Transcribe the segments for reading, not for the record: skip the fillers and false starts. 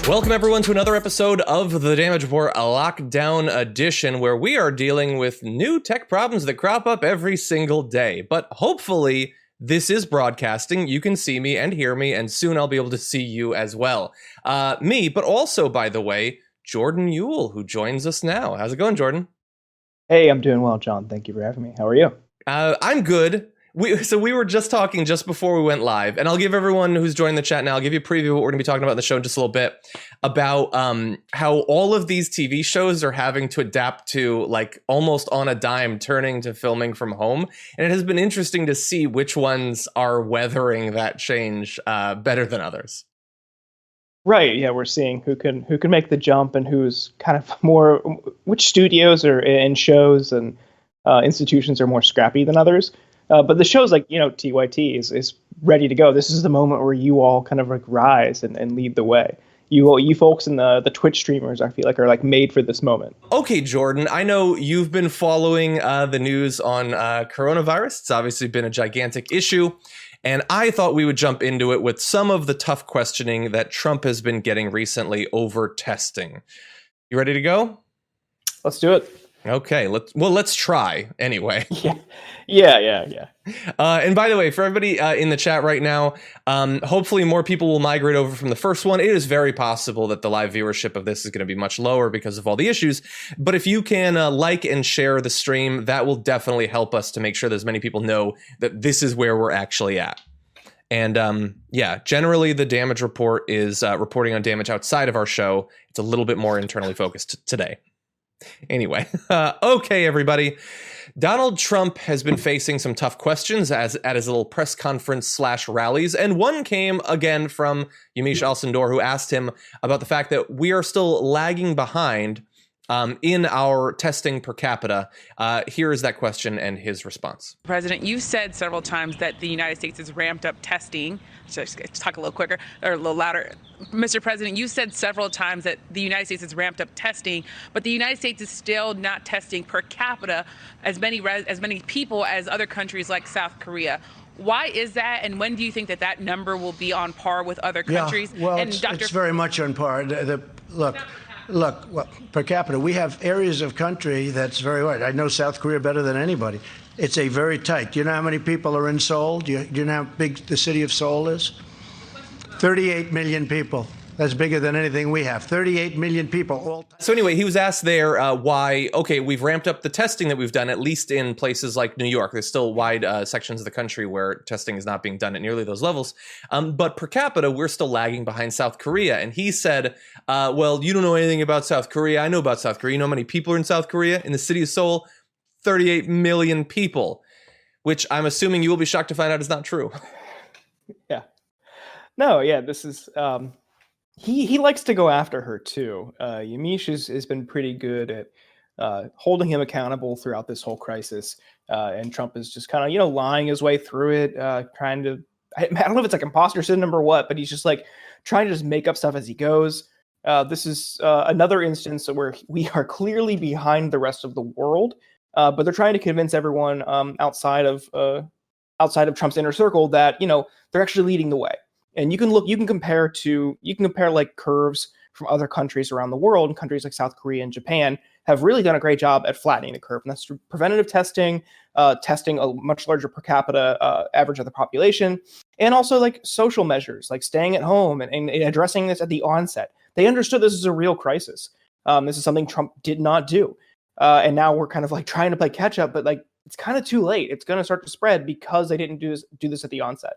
Welcome everyone to another episode of the Damage Report, a lockdown edition where we are dealing with new tech problems that crop up every single day. But hopefully this is broadcasting. You can see me and hear me, and soon I'll be able to see you as well. Me, but also, by the way, Jordan Ewell, who joins us now. How's it going, Jordan? Hey, I'm doing well, John. Thank you for having me. How are you? I'm good. We were just talking just before we went live, and I'll give everyone who's joining the chat now, I'll give you a preview of what we're going to be talking about in the show in just a little bit, about how all of these TV shows are having to adapt to, like, almost on a dime, turning to filming from home. And it has been interesting to see which ones are weathering that change better than others. Right. Yeah, we're seeing who can make the jump and who's kind of more, which studios are in shows and institutions are more scrappy than others. But the shows like, TYT is ready to go. This is the moment where you all kind of like rise and lead the way. You folks and the Twitch streamers, I feel like, are like made for this moment. Okay, Jordan, I know you've been following the news on coronavirus. It's obviously been a gigantic issue. And I thought we would jump into it with some of the tough questioning that Trump has been getting recently over testing. You ready to go? Let's do it. Okay, let's try anyway. Yeah. And by the way, for everybody in the chat right now, hopefully more people will migrate over from the first one. It is very possible that the live viewership of this is going to be much lower because of all the issues. But if you can like and share the stream, that will definitely help us to make sure that as many people know that this is where we're actually at. And yeah, generally the damage report is reporting on damage outside of our show. It's a little bit more internally focused today. Anyway, okay, everybody. Donald Trump has been facing some tough questions at his little press conference / rallies, and one came again from Yamiche Alcindor, who asked him about the fact that we are still lagging behind in our testing per capita. Here is that question and his response. President, you said several times that the United States has ramped up testing. Just talk a little quicker or a little louder. Mr. President, you said several times that the United States has ramped up testing, but the United States is still not testing per capita as many people as other countries like South Korea. Why is that, and when do you think that number will be on par with other countries? Yeah, well, it's very much on par. Look, well, per capita, we have areas of country that's very hard. I know South Korea better than anybody. It's a very tight. Do you know how many people are in Seoul? Do you know how big the city of Seoul is? 38 million people. That's bigger than anything we have. 38 million people. So anyway, he was asked there why, okay, we've ramped up the testing that we've done, at least in places like New York. There's still wide sections of the country where testing is not being done at nearly those levels. But per capita, we're still lagging behind South Korea. And he said, well, you don't know anything about South Korea. I know about South Korea. You know how many people are in South Korea? In the city of Seoul, 38 million people, which I'm assuming you will be shocked to find out is not true. Yeah. No, yeah, this is... He likes to go after her too. Yamiche has been pretty good at holding him accountable throughout this whole crisis, and Trump is just kind of lying his way through it, trying to. I don't know if it's like imposter syndrome or what, but he's just like trying to just make up stuff as he goes. This is another instance where we are clearly behind the rest of the world, but they're trying to convince everyone outside of Trump's inner circle that they're actually leading the way. And you can compare like curves from other countries around the world, and countries like South Korea and Japan have really done a great job at flattening the curve. And that's through preventative testing, testing a much larger per capita average of the population, and also like social measures, like staying at home and addressing this at the onset. They understood this is a real crisis. This is something Trump did not do. And now we're kind of like trying to play catch up, but like it's kind of too late. It's going to start to spread because they didn't do this at the onset.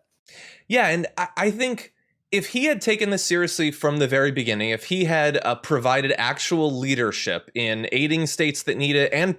Yeah, and I think if he had taken this seriously from the very beginning, if he had provided actual leadership in aiding states that need it and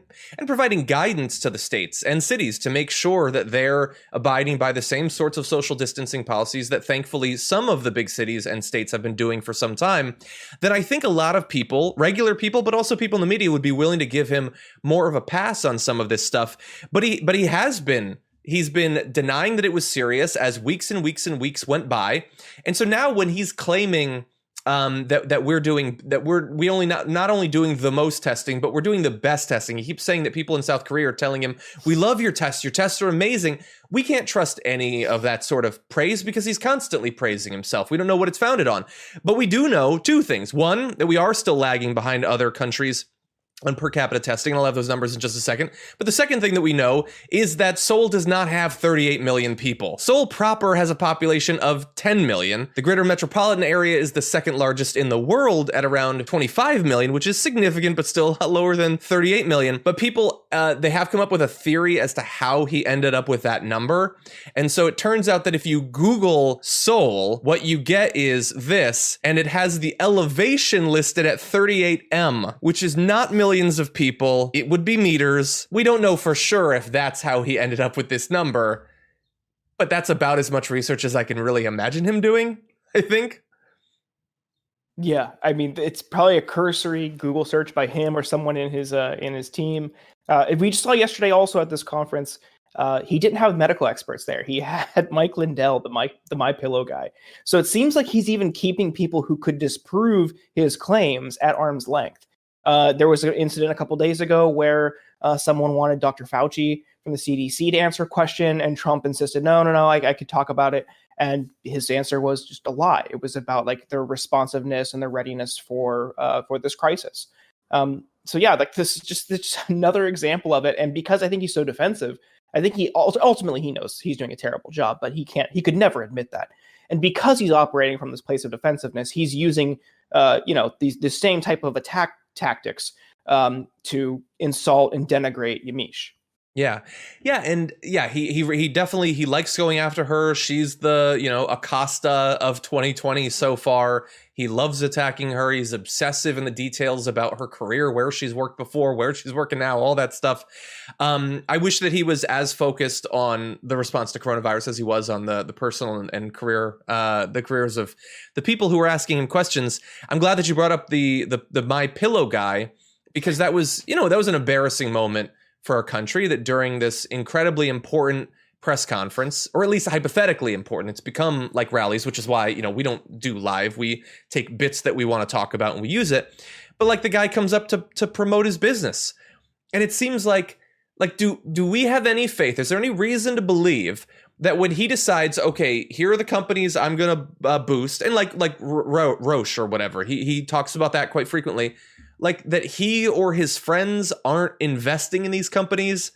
providing guidance to the states and cities to make sure that they're abiding by the same sorts of social distancing policies that thankfully some of the big cities and states have been doing for some time, then I think a lot of people, regular people, but also people in the media would be willing to give him more of a pass on some of this stuff. But he has been. He's been denying that it was serious as weeks and weeks and weeks went by. And so now when he's claiming that we're doing, that we only not only doing the most testing, but we're doing the best testing. He keeps saying that people in South Korea are telling him, we love your tests are amazing. We can't trust any of that sort of praise because he's constantly praising himself. We don't know what it's founded on, but we do know two things. One, that we are still lagging behind other countries on per capita testing, and I'll have those numbers in just a second. But the second thing that we know is that Seoul does not have 38 million people. Seoul proper has a population of 10 million. The greater metropolitan area is the second largest in the world at around 25 million, which is significant, but still lower than 38 million. But people, they have come up with a theory as to how he ended up with that number. And so it turns out that if you Google Seoul, what you get is this, and it has the elevation listed at 38M, which is not millions of people. It would be meters. We don't know for sure if that's how he ended up with this number, but that's about as much research as I can really imagine him doing, I think. Yeah, I mean, it's probably a cursory Google search by him or someone in his team. We just saw yesterday also at this conference, he didn't have medical experts there. He had Mike Lindell, the MyPillow guy. So it seems like he's even keeping people who could disprove his claims at arm's length. There was an incident a couple days ago where someone wanted Dr. Fauci from the CDC to answer a question, and Trump insisted, no, I could talk about it. And his answer was just a lie. It was about like their responsiveness and their readiness for this crisis. So yeah, like this is just another example of it. And because I think he's so defensive, I think he ultimately he knows he's doing a terrible job, but he could never admit that. And because he's operating from this place of defensiveness, he's using the same type of attack tactics to insult and denigrate Yamiche. Yeah. And he definitely, he likes going after her. She's the, Acosta of 2020 so far. He loves attacking her. He's obsessive in the details about her career, where she's worked before, where she's working now, all that stuff. I wish that he was as focused on the response to coronavirus as he was on the personal and career, the careers of the people who were asking him questions. I'm glad that you brought up the MyPillow guy, because that was an embarrassing moment for our country, that during this incredibly important press conference, or at least hypothetically important, it's become like rallies, which is why, we don't do live. We take bits that we want to talk about and we use it. But like the guy comes up to promote his business. And it seems like do we have any faith? Is there any reason to believe that when he decides, okay, here are the companies I'm going to boost, and like Roche or whatever, he talks about that quite frequently, like that he or his friends aren't investing in these companies,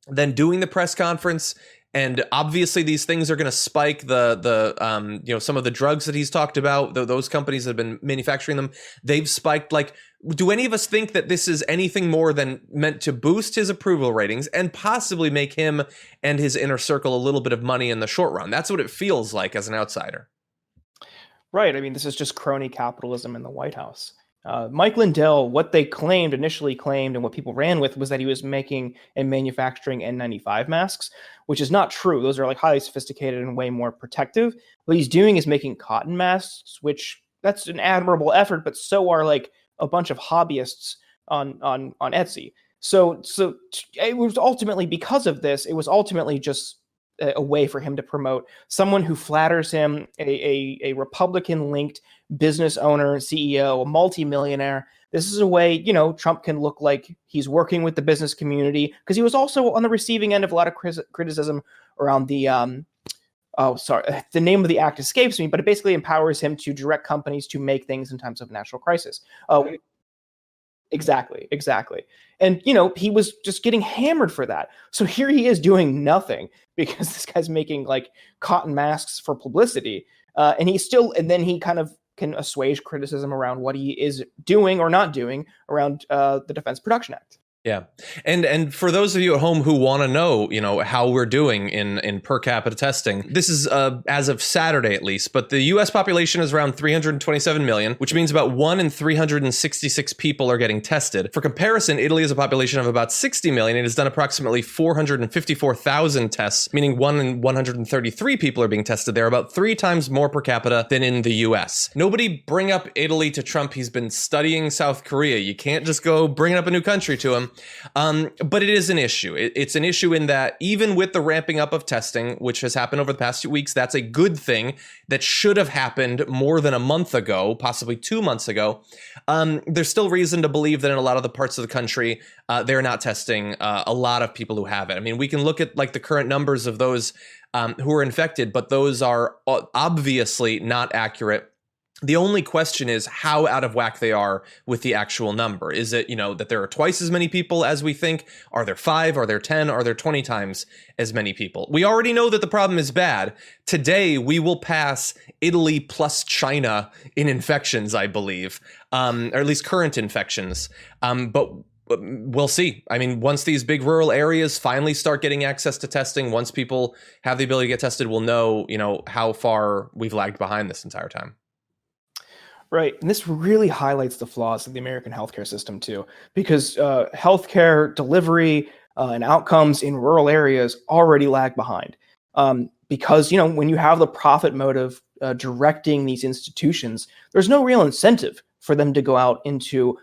then doing the press conference, and obviously these things are going to spike the some of the drugs that he's talked about, those companies that have been manufacturing them, they've spiked. Like, do any of us think that this is anything more than meant to boost his approval ratings and possibly make him and his inner circle a little bit of money in the short run? That's what it feels like as an outsider. Right. I mean, this is just crony capitalism in the White House. Mike Lindell, what they initially claimed and what people ran with was that he was making and manufacturing N95 masks, which is not true. Those are like highly sophisticated and way more protective. What he's doing is making cotton masks, which that's an admirable effort, but so are like a bunch of hobbyists on Etsy. So it was ultimately, because of this, it was ultimately just a way for him to promote someone who flatters him, a Republican-linked business owner, CEO, a multimillionaire. This is a way, Trump can look like he's working with the business community, because he was also on the receiving end of a lot of criticism around the the name of the act escapes me, but it basically empowers him to direct companies to make things in times of national crisis. Exactly. And, he was just getting hammered for that. So here he is doing nothing because this guy's making like cotton masks for publicity. And then he kind of can assuage criticism around what he is doing or not doing around the Defense Production Act. Yeah. And for those of you at home who want to know, how we're doing in per capita testing, this is as of Saturday at least, but the US population is around 327 million, which means about 1 in 366 people are getting tested. For comparison, Italy has a population of about 60 million. It has done approximately 454,000 tests, meaning 1 in 133 people are being tested there, about 3 times more per capita than in the US. Nobody bring up Italy to Trump. He's been studying South Korea. You can't just go bring up a new country to him. But it is an issue. It's an issue in that even with the ramping up of testing, which has happened over the past few weeks, that's a good thing that should have happened more than a month ago, possibly 2 months ago. There's still reason to believe that in a lot of the parts of the country, they're not testing a lot of people who have it. I mean, we can look at like the current numbers of those who are infected, but those are obviously not accurate. The only question is how out of whack they are with the actual number. Is it, that there are twice as many people as we think? Are there 5? Are there 10? Are there 20 times as many people? We already know that the problem is bad. Today, we will pass Italy plus China in infections, I believe, or at least current infections. But we'll see. I mean, once these big rural areas finally start getting access to testing, once people have the ability to get tested, we'll know, how far we've lagged behind this entire time. Right. And this really highlights the flaws of the American healthcare system, too, because healthcare delivery and outcomes in rural areas already lag behind. Because, when you have the profit motive directing these institutions, there's no real incentive for them to go out into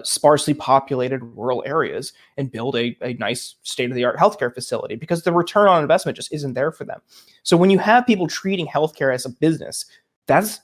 sparsely populated rural areas and build a nice state-of-the-art healthcare facility, because the return on investment just isn't there for them. So when you have people treating healthcare as a business, that's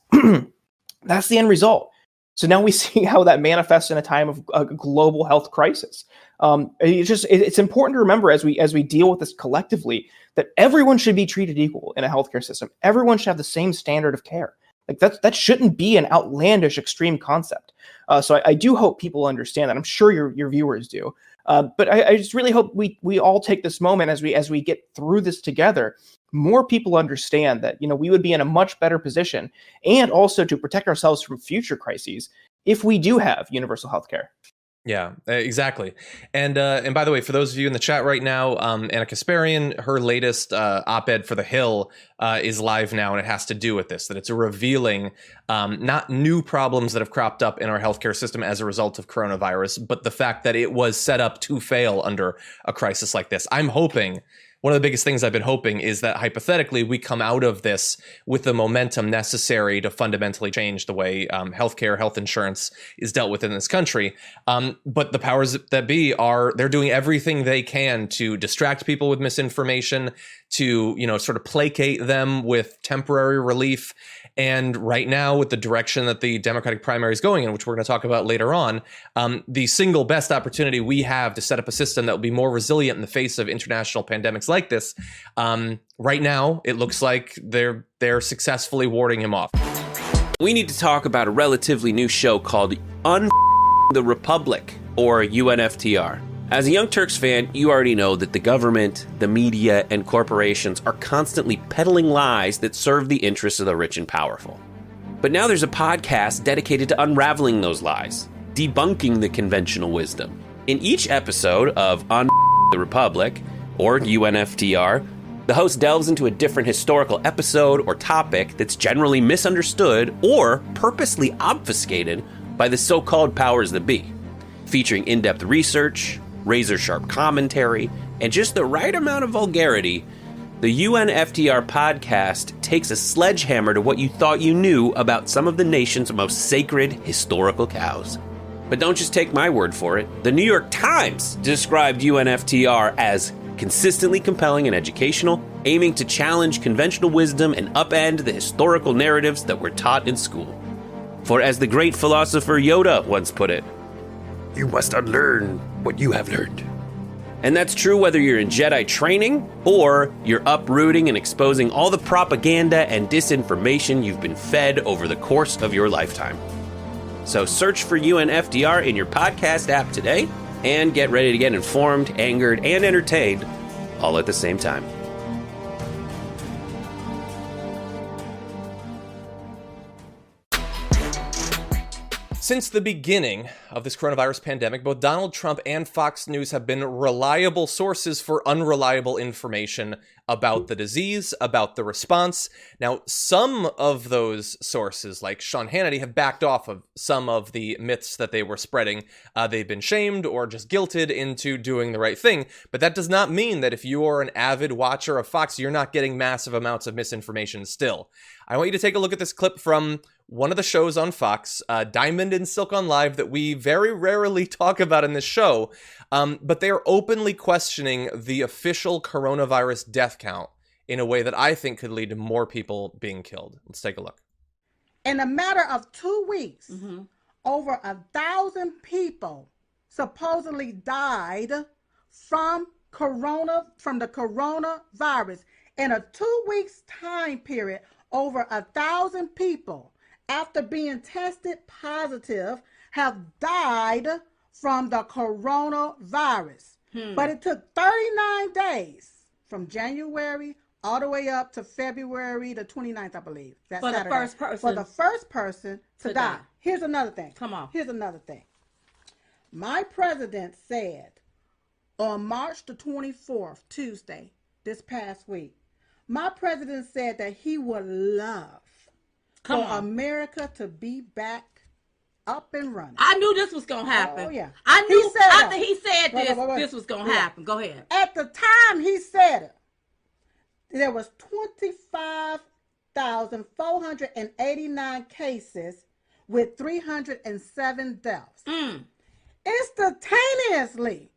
that's the end result. So now we see how that manifests in a time of a global health crisis. It's important to remember as we deal with this collectively that everyone should be treated equal in a healthcare system. Everyone should have the same standard of care. Like that shouldn't be an outlandish, extreme concept. So I do hope people understand that. I'm sure your viewers do. But I just really hope we all take this moment as we get through this together. More people understand that we would be in a much better position, and also to protect ourselves from future crises if we do have universal health care. Yeah, exactly. And by the way, for those of you in the chat right now, Anna Kasparian, her latest op-ed for The Hill is live now, and it has to do with this, that it's revealing not new problems that have cropped up in our healthcare system as a result of coronavirus, but the fact that it was set up to fail under a crisis like this. I'm hoping, one of the biggest things I've been hoping is that hypothetically we come out of this with the momentum necessary to fundamentally change the way healthcare, health insurance is dealt with in this country. But the powers that be they're doing everything they can to distract people with misinformation, to, sort of placate them with temporary relief. And right now, with the direction that the Democratic primary is going in, which we're going to talk about later on, the single best opportunity we have to set up a system that will be more resilient in the face of international pandemics like this, right now, it looks like they're successfully warding him off. We need to talk about a relatively new show called the Republic, or UNFTR. As a Young Turks fan, you already know that the government, the media, and corporations are constantly peddling lies that serve the interests of the rich and powerful. But now there's a podcast dedicated to unraveling those lies, debunking the conventional wisdom. In each episode of the Republic, or UNFTR, the host delves into a different historical episode or topic that's generally misunderstood or purposely obfuscated by the so-called powers that be, featuring in-depth research, razor-sharp commentary, and just the right amount of vulgarity. The UNFTR podcast takes a sledgehammer to what you thought you knew about some of the nation's most sacred historical cows. But don't just take my word for it. The New York Times described UNFTR as consistently compelling and educational, aiming to challenge conventional wisdom and upend the historical narratives that were taught in school. For as the great philosopher Yoda once put it, "You must unlearn what you have learned." And that's true whether you're in Jedi training or you're uprooting and exposing all the propaganda and disinformation you've been fed over the course of your lifetime. So search for UNFTR in your podcast app today and get ready to get informed, angered, and entertained all at the same time. Since the beginning of this coronavirus pandemic, both Donald Trump and Fox News have been reliable sources for unreliable information about the disease, about the response. Now, some of those sources, like Sean Hannity, have backed off of some of the myths that they were spreading. They've been shamed or just guilted into doing the right thing. But that does not mean that if you are an avid watcher of Fox, you're not getting massive amounts of misinformation still. I want you to take a look at this clip from one of the shows on Fox, Diamond and Silk on Live, that we very rarely talk about in this show, but they are openly questioning the official coronavirus death count in a way that I think could lead to more people being killed. Let's take a look. In a matter of 2 weeks, over 1,000 people supposedly died from the coronavirus. In a 2 weeks time period, over 1,000 people, after being tested positive, have died from the coronavirus. But it took 39 days from January all the way up to February the 29th, I believe. That's For Saturday. the first person. For the first person to die. Here's another thing. Come on. Here's another thing. My president said on March the 24th, Tuesday, this past week, my president said that he would love for America to be back up and running. I knew this was going to happen. Oh, yeah. I knew He said after that. he said this, Wait. this was going to happen. Go ahead. At the time he said it, there was 25,489 cases with 307 deaths. Instantaneously,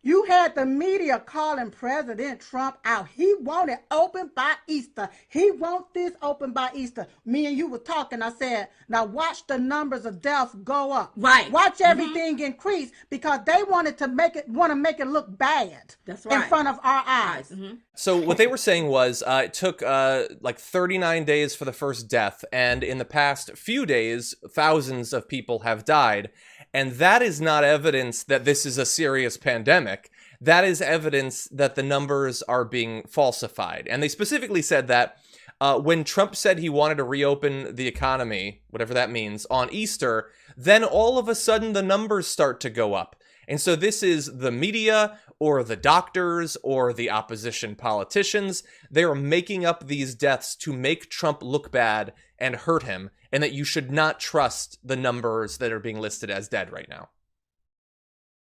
you had the media calling President Trump out. He wanted open by Easter. He want this open by Easter. Me and you were talking. I said, now watch the numbers of deaths go up. Right. Watch everything increase because they wanted to make it look bad. That's right. In front of our eyes. So what they were saying was it took like 39 days for the first death, and in the past few days, thousands of people have died. And that is not evidence that this is a serious pandemic. That is evidence that the numbers are being falsified. And they specifically said that when Trump said he wanted to reopen the economy, whatever that means, on Easter, then all of a sudden the numbers start to go up. And so this is the media or the doctors or the opposition politicians. They are making up these deaths to make Trump look bad and hurt him, and that you should not trust the numbers that are being listed as dead right now.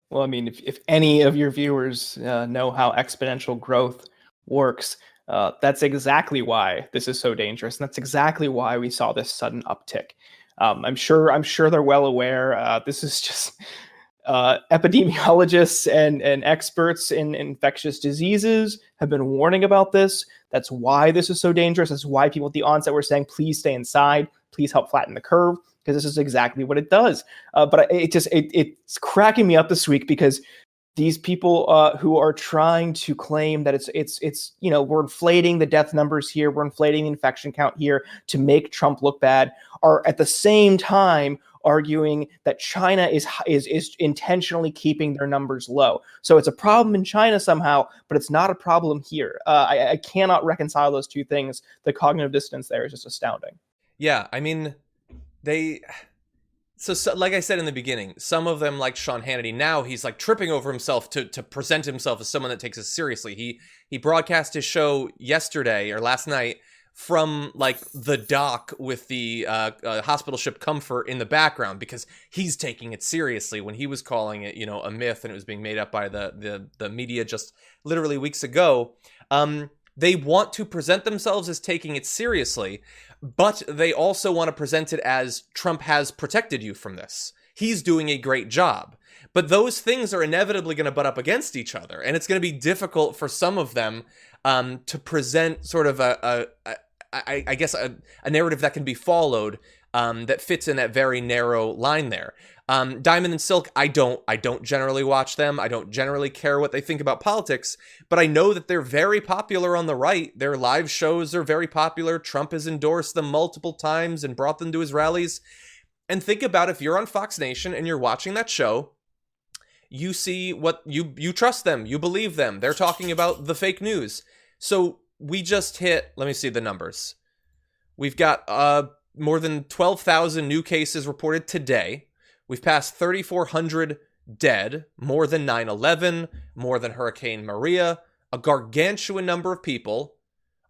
Well, I mean, if any of your viewers know how exponential growth works, that's exactly why this is so dangerous. And that's exactly why we saw this sudden uptick. I'm sure they're well aware. This is just epidemiologists and experts in infectious diseases have been warning about this. That's why this is so dangerous. That's why people at the onset were saying, please stay inside, please help flatten the curve, because this is exactly what it does. But it's cracking me up this week because these people who are trying to claim that it's we're inflating the death numbers here, we're inflating the infection count here to make Trump look bad, are at the same time arguing that China is intentionally keeping their numbers low. So it's a problem in China somehow, but it's not a problem here. I cannot reconcile those two things. The cognitive dissonance there is just astounding. Yeah, I mean, So like I said in the beginning, some of them, like Sean Hannity, now he's like tripping over himself to present himself as someone that takes us seriously. He broadcast his show yesterday or last night from like the dock with the hospital ship Comfort in the background because he's taking it seriously when he was calling it, a myth and it was being made up by the media just literally weeks ago. They want to present themselves as taking it seriously, but they also want to present it as Trump has protected you from this. He's doing a great job. But those things are inevitably going to butt up against each other, and it's going to be difficult for some of them to present sort of a narrative that can be followed that fits in that very narrow line there. Diamond and Silk, I don't generally watch them. I don't generally care what they think about politics, but I know that they're very popular on the right. Their live shows are very popular. Trump has endorsed them multiple times and brought them to his rallies. And think about if you're on Fox Nation and you're watching that show, you see what you trust them. You believe them. They're talking about the fake news. So we just hit, let me see the numbers. We've got more than 12,000 new cases reported today. We've passed 3,400 dead, more than 9/11, more than Hurricane Maria, a gargantuan number of people,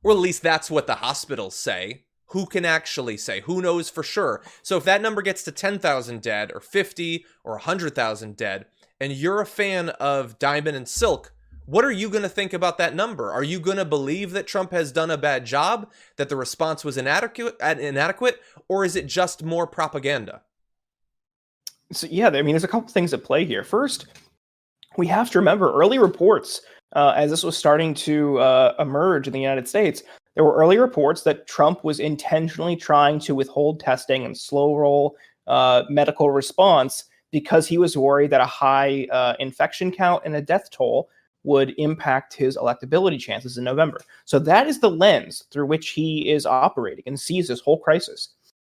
or at least that's what the hospitals say. Who can actually say? Who knows for sure? So if that number gets to 10,000 dead, or 50, or 100,000 dead, and you're a fan of Diamond and Silk, what are you going to think about that number? Are you going to believe that Trump has done a bad job, that the response was inadequate, or is it just more propaganda? So yeah, I mean, there's a couple things at play here. First, we have to remember early reports, as this was starting to emerge in the United States. There were early reports that Trump was intentionally trying to withhold testing and slow roll medical response because he was worried that a high infection count and a death toll would impact his electability chances in November. So that is the lens through which he is operating and sees this whole crisis.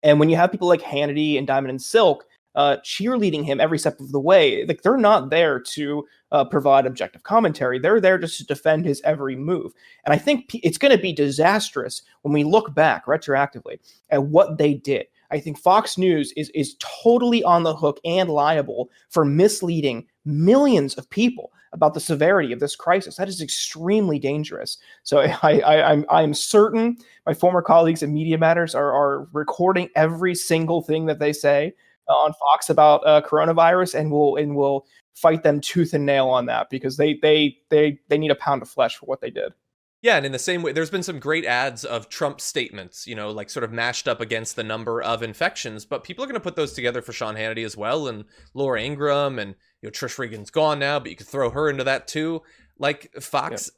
And when you have people like Hannity and Diamond and Silk cheerleading him every step of the way, like they're not there to provide objective commentary. They're there just to defend his every move. And I think it's going to be disastrous when we look back retroactively at what they did. I think Fox News is totally on the hook and liable for misleading millions of people about the severity of this crisis. That is extremely dangerous. So I'm certain my former colleagues at Media Matters are recording every single thing that they say on Fox about coronavirus, and will fight them tooth and nail on that, because they need a pound of flesh for what they did. Yeah, and in the same way, there's been some great ads of Trump statements, like sort of mashed up against the number of infections, but people are going to put those together for Sean Hannity as well, and Laura Ingraham, and Trish Regan's gone now, but you could throw her into that too. Like Fox,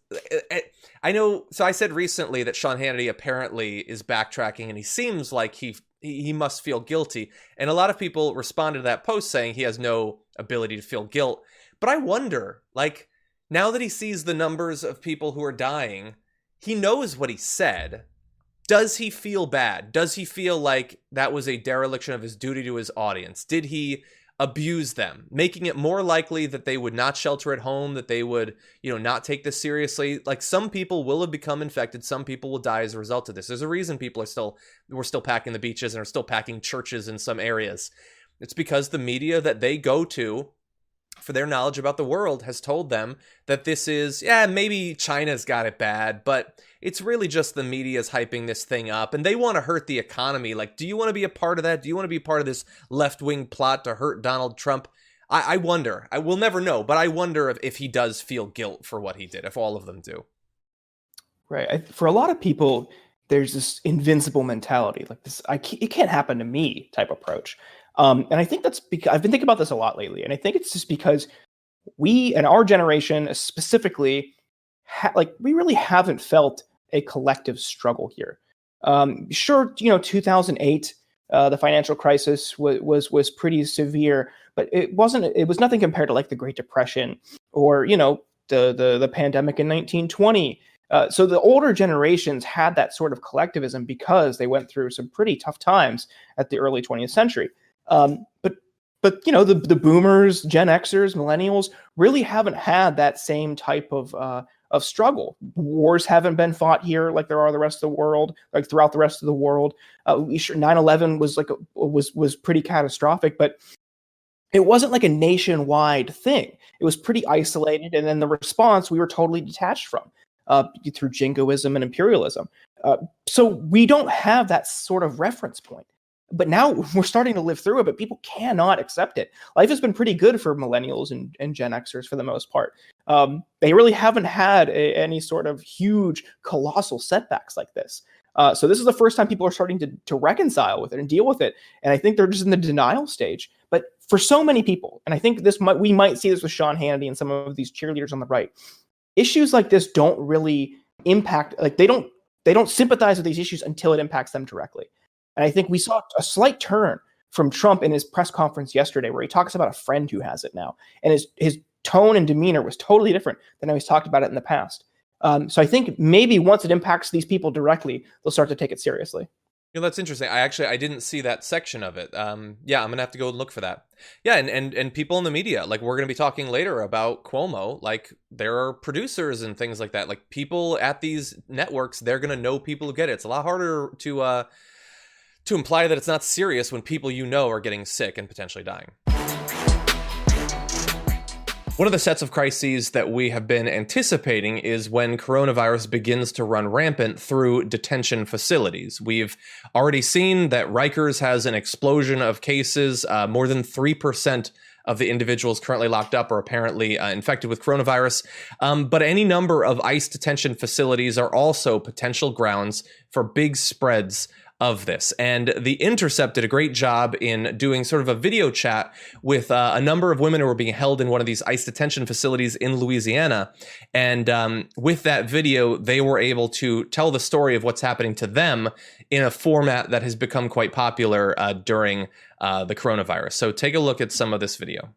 I know. So I said recently that Sean Hannity apparently is backtracking, and he seems like he must feel guilty. And a lot of people responded to that post saying he has no ability to feel guilt. But I wonder, like, now that he sees the numbers of people who are dying, he knows what he said. Does he feel bad? Does he feel like that was a dereliction of his duty to his audience? Did he abuse them, making it more likely that they would not shelter at home, that they would, not take this seriously? Like, some people will have become infected. Some people will die as a result of this. There's a reason we're still packing the beaches and are still packing churches in some areas. It's because the media that they go to for their knowledge about the world has told them that this is, maybe China's got it bad, but it's really just the media's hyping this thing up, and they want to hurt the economy. Like, do you want to be a part of that? Do you want to be part of this left-wing plot to hurt Donald Trump? I wonder. I will never know, but I wonder if he does feel guilt for what he did, if all of them do. Right. For a lot of people, there's this invincible mentality, like this, it can't happen to me type approach. And I think that's because I've been thinking about this a lot lately. And I think it's just because we and our generation specifically, we really haven't felt a collective struggle here. Sure, 2008, the financial crisis was pretty severe, but it was nothing compared to like the Great Depression or, the pandemic in 1920. So the older generations had that sort of collectivism because they went through some pretty tough times at the early 20th century. But the boomers, Gen Xers, millennials really haven't had that same type of struggle. Wars haven't been fought here like there are the rest of the world, like throughout the rest of the world. 9/11 was pretty catastrophic, but it wasn't like a nationwide thing. It was pretty isolated, and then the response we were totally detached from through jingoism and imperialism. So we don't have that sort of reference point. But now we're starting to live through it, but people cannot accept it. Life has been pretty good for millennials and Gen Xers for the most part. They really haven't had any sort of huge, colossal setbacks like this. So this is the first time people are starting to reconcile with it and deal with it. And I think they're just in the denial stage. But for so many people, and I think we might see this with Sean Hannity and some of these cheerleaders on the right, issues like this don't really impact, like they don't sympathize with these issues until it impacts them directly. And I think we saw a slight turn from Trump in his press conference yesterday, where he talks about a friend who has it now. And his tone and demeanor was totally different than how he's talked about it in the past. So I think maybe once it impacts these people directly, they'll start to take it seriously. That's interesting. I didn't see that section of it. I'm going to have to go and look for that. Yeah, and people in the media, like we're going to be talking later about Cuomo, like there are producers and things like that. Like people at these networks, they're going to know people who get it. It's a lot harder to imply that it's not serious when people are getting sick and potentially dying. One of the sets of crises that we have been anticipating is when coronavirus begins to run rampant through detention facilities. We've already seen that Rikers has an explosion of cases. More than 3% of the individuals currently locked up are apparently infected with coronavirus. But any number of ICE detention facilities are also potential grounds for big spreads of this. And The Intercept did a great job in doing sort of a video chat with a number of women who were being held in one of these ICE detention facilities in Louisiana. And with that video, they were able to tell the story of what's happening to them in a format that has become quite popular during the coronavirus. So take a look at some of this video.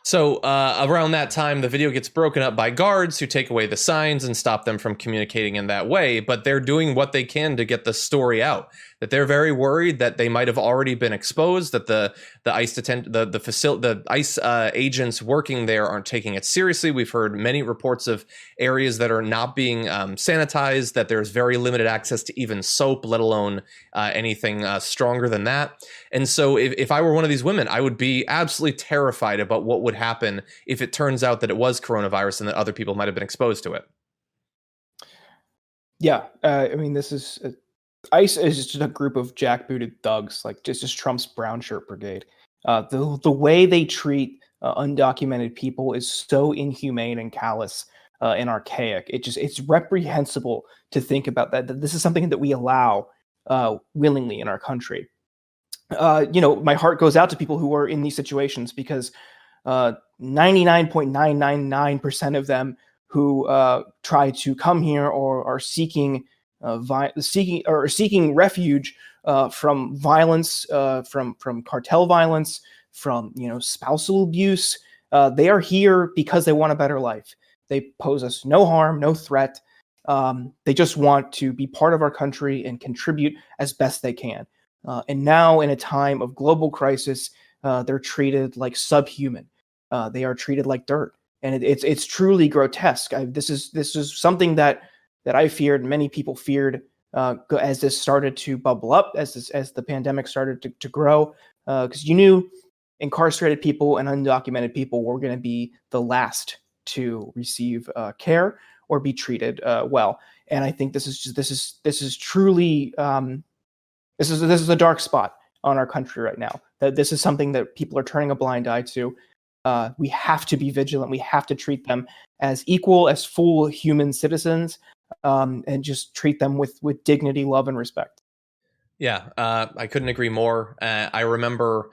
So around that time, the video gets broken up by guards who take away the signs and stop them from communicating in that way. But they're doing what they can to get the story out. That they're very worried that they might have already been exposed. That the ICE agents working there aren't taking it seriously. We've heard many reports of areas that are not being sanitized. That there's very limited access to even soap, let alone anything stronger than that. And so, if I were one of these women, I would be absolutely terrified about what would happen if it turns out that it was coronavirus and that other people might have been exposed to it. Yeah, I mean, this is ICE is just a group of jackbooted thugs, like just Trump's brown shirt brigade. The way they treat undocumented people is so inhumane and callous and archaic. It's reprehensible to think about that this is something that we allow willingly in our country. My heart goes out to people who are in these situations because 99.999% of them who try to come here or are seeking refuge from violence, from cartel violence, from spousal abuse. They are here because they want a better life. They pose us no harm, no threat. They just want to be part of our country and contribute as best they can. And now, in a time of global crisis, they're treated like subhuman. They are treated like dirt, and it's truly grotesque. This is something that I feared, and many people feared as this started to bubble up, as the pandemic started to grow, because you knew incarcerated people and undocumented people were going to be the last to receive care or be treated well. And I think this is truly this is a dark spot on our country right now. That this is something that people are turning a blind eye to. We have to be vigilant. We have to treat them as equal, as full human citizens, and just treat them with dignity, love, and respect. Yeah, I couldn't agree more. I remember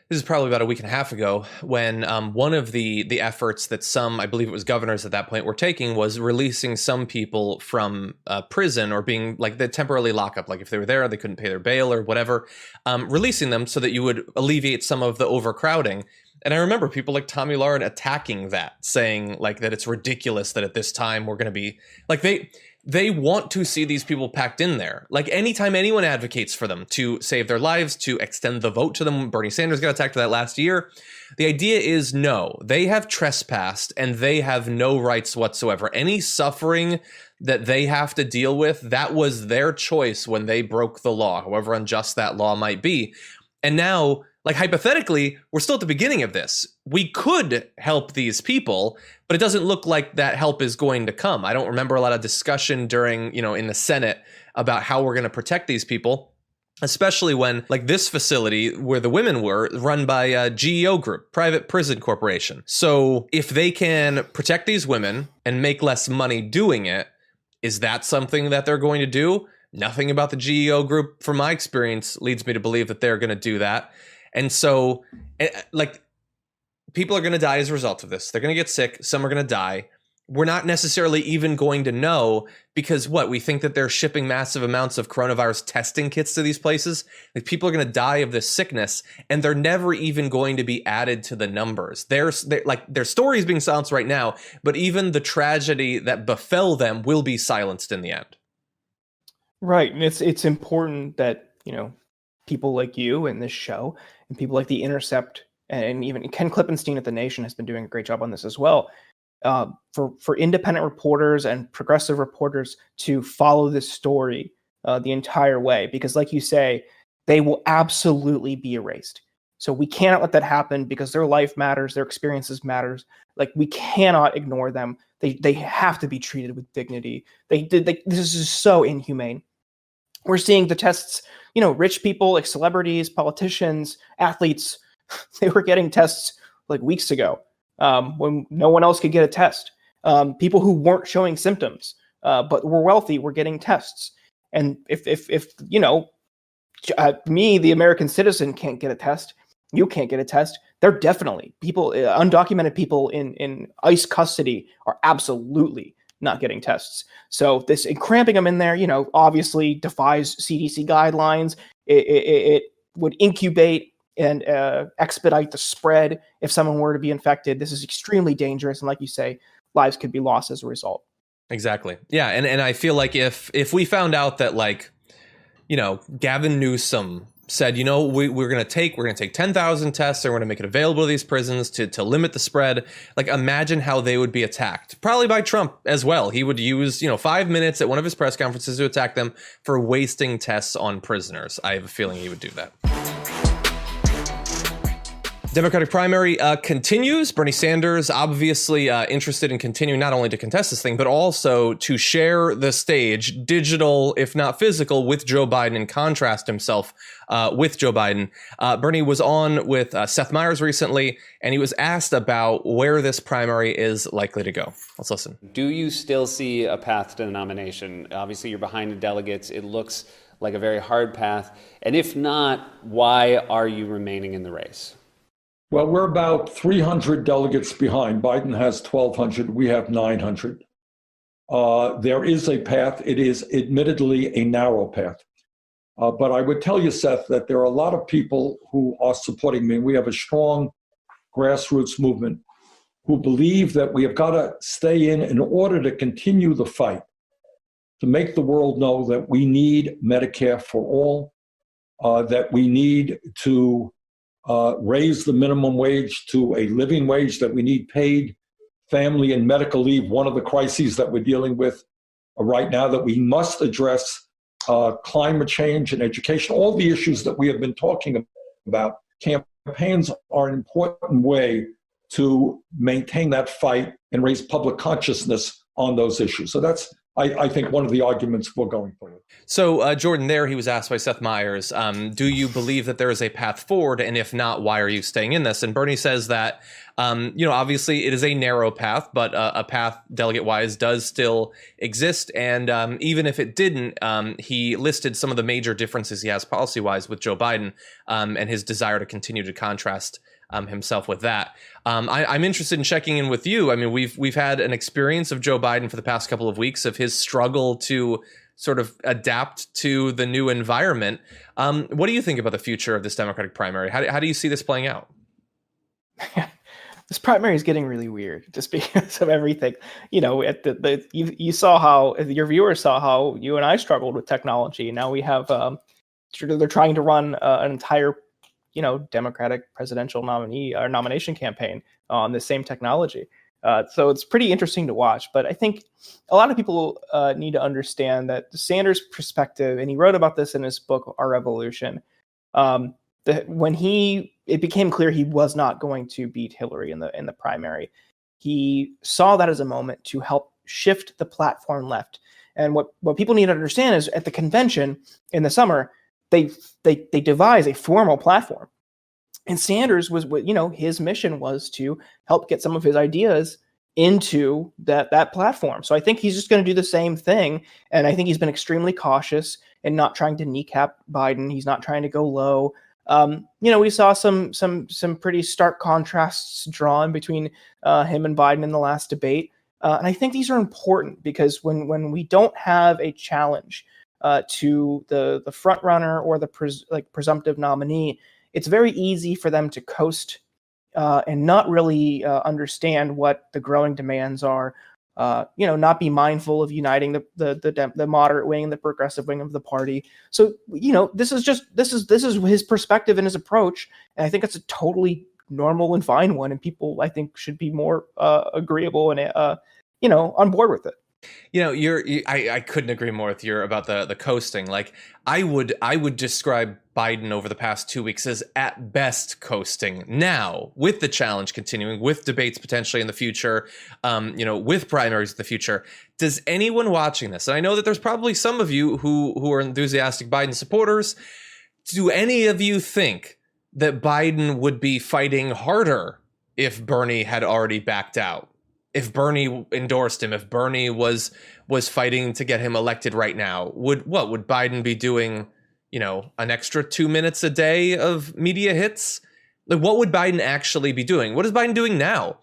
this is probably about a week and a half ago when one of the efforts that some, I believe it was governors at that point, were taking was releasing some people from prison or being like the temporarily lockup. Like if they were there, they couldn't pay their bail or whatever, releasing them so that you would alleviate some of the overcrowding. And I remember people like Tommy Lauren attacking that, saying like that it's ridiculous that at this time we're going to be like they want to see these people packed in there. Like anytime anyone advocates for them to save their lives, to extend the vote to them, Bernie Sanders got attacked for that last year. The idea is no, they have trespassed and they have no rights whatsoever. Any suffering that they have to deal with, that was their choice when they broke the law, however unjust that law might be. And now, like hypothetically, we're still at the beginning of this. We could help these people, but it doesn't look like that help is going to come. I don't remember a lot of discussion during, in the Senate about how we're going to protect these people. especially when, like, this facility where the women were run by a GEO Group, private prison corporation. So if they can protect these women and make less money doing it, is that something that they're going to do? Nothing about the GEO Group, from my experience, leads me to believe that they're going to do that. And so, like, people are going to die as a result of this. They're going to get sick. Some are going to die. We're not necessarily even going to know, because we think that they're shipping massive amounts of coronavirus testing kits to these places. Like, people are going to die of this sickness, and they're never even going to be added to the numbers. Their story is being silenced right now, but even the tragedy that befell them will be silenced in the end. Right, and it's important that, you know, people like you and this show, and people like The Intercept, and even Ken Klippenstein at The Nation has been doing a great job on this as well. For independent reporters and progressive reporters to follow this story the entire way, because, like you say, they will absolutely be erased. So we cannot let that happen, because their life matters, their experiences matters. Like, we cannot ignore them. They have to be treated with dignity. This is so inhumane. We're seeing the tests, you know, rich people like celebrities, politicians, athletes, they were getting tests like weeks ago. When no one else could get a test. People who weren't showing symptoms, but were wealthy, were getting tests. And if you know, me, the American citizen, can't get a test, you can't get a test, they're definitely people, undocumented people in ICE custody are absolutely not getting tests. So this cramping them in there, you know, obviously defies CDC guidelines. It would incubate and expedite the spread if someone were to be infected. This is extremely dangerous, and like you say, lives could be lost as a result. Exactly. Yeah, and I feel like if we found out that, like, you know, Gavin Newsom said, you know, we're gonna take 10,000 tests, and we're gonna make it available to these prisons to limit the spread. Like, imagine how they would be attacked. Probably by Trump as well. He would use, you know, 5 minutes at one of his press conferences to attack them for wasting tests on prisoners. I have a feeling he would do that. Democratic primary continues. Bernie Sanders obviously interested in continuing not only to contest this thing, but also to share the stage, digital, if not physical, with Joe Biden and contrast himself with Joe Biden. Bernie was on with Seth Meyers recently, and he was asked about where this primary is likely to go. Let's listen. Do you still see a path to the nomination? Obviously, you're behind the delegates. It looks like a very hard path. And if not, why are you remaining in the race? Well, we're about 300 delegates behind. Biden has 1,200. We have 900. There is a path. It is admittedly a narrow path. But I would tell you, Seth, that there are a lot of people who are supporting me. We have a strong grassroots movement who believe that we have got to stay in order to continue the fight, to make the world know that we need Medicare for all, that we need to raise the minimum wage to a living wage, that we need paid family and medical leave, one of the crises that we're dealing with right now, that we must address climate change and education, all the issues that we have been talking about. Campaigns are an important way to maintain that fight and raise public consciousness on those issues. So that's, I think, one of the arguments for going forward. So, Jordan, there he was asked by Seth Meyers, do you believe that there is a path forward? And if not, why are you staying in this? And Bernie says that, you know, obviously it is a narrow path, but a path delegate-wise does still exist. And even if it didn't, he listed some of the major differences he has policy-wise with Joe Biden and his desire to continue to contrast himself with that. I'm interested in checking in with you. I mean, we've had an experience of Joe Biden for the past couple of weeks of his struggle to sort of adapt to the new environment. What do you think about the future of this Democratic primary? How do you see this playing out? This primary is getting really weird just because of everything. You know, at you saw how your viewers saw how you and I struggled with technology, and now we have they're trying to run an entire, you know, Democratic presidential nominee or nomination campaign on the same technology. So it's pretty interesting to watch. But I think a lot of people need to understand that the Sanders perspective, and he wrote about this in his book, Our Revolution, that when it became clear he was not going to beat Hillary in the primary, he saw that as a moment to help shift the platform left. And what people need to understand is, at the convention in the summer, they devise a formal platform. And Sanders was, his mission was to help get some of his ideas into that platform. So I think he's just going to do the same thing. And I think he's been extremely cautious and not trying to kneecap Biden. He's not trying to go low. We saw some pretty stark contrasts drawn between him and Biden in the last debate. And I think these are important because when we don't have a challenge to the front runner or the presumptive nominee, it's very easy for them to coast and not really understand what the growing demands are. Not be mindful of uniting the moderate wing and the progressive wing of the party. So this is his perspective and his approach, and I think it's a totally normal and fine one, and people I think should be more agreeable and on board with it. I couldn't agree more with you about the coasting. Like I would describe Biden over the past 2 weeks as at best coasting. Now, with the challenge continuing, with debates potentially in the future, with primaries in the future, does anyone watching this, and I know that there's probably some of you who are enthusiastic Biden supporters, do any of you think that Biden would be fighting harder if Bernie had already backed out? If Bernie endorsed him, if Bernie was fighting to get him elected right now, would Biden be doing, an extra 2 minutes a day of media hits? Like, what would Biden actually be doing? What is Biden doing now?